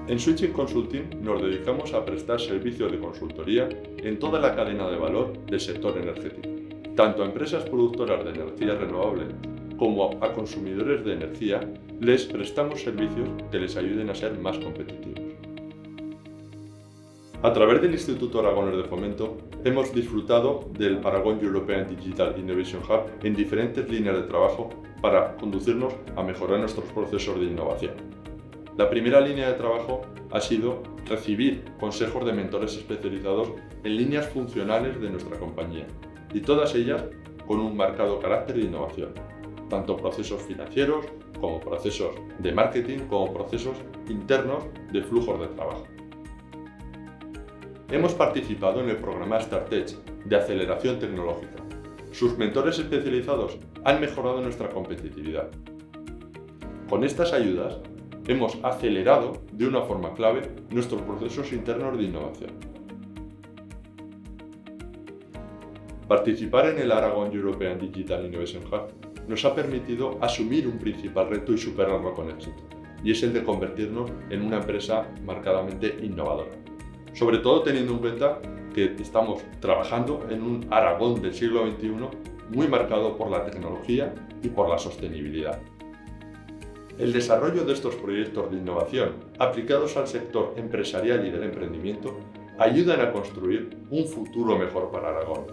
En Switching Consulting nos dedicamos a prestar servicios de consultoría en toda la cadena de valor del sector energético, tanto a empresas productoras de energía renovable como a consumidores de energía. Les prestamos servicios que les ayuden a ser más competitivos. A través del Instituto Aragonés de Fomento hemos disfrutado del Aragon European Digital Innovation Hub en diferentes líneas de trabajo para conducirnos a mejorar nuestros procesos de innovación. La primera línea de trabajo ha sido recibir consejos de mentores especializados en líneas funcionales de nuestra compañía, y todas ellas con un marcado carácter de innovación, tanto procesos financieros como procesos de marketing, como procesos internos de flujos de trabajo. Hemos participado en el programa StartTech de aceleración tecnológica. Sus mentores especializados han mejorado nuestra competitividad. Con estas ayudas hemos acelerado de una forma clave nuestros procesos internos de innovación. Participar en el Aragon European Digital Innovation Hub nos ha permitido asumir un principal reto y superarlo con éxito, y es el de convertirnos en una empresa marcadamente innovadora. Sobre todo teniendo en cuenta que estamos trabajando en un Aragón del siglo XXI muy marcado por la tecnología y por la sostenibilidad. El desarrollo de estos proyectos de innovación aplicados al sector empresarial y del emprendimiento ayudan a construir un futuro mejor para Aragón.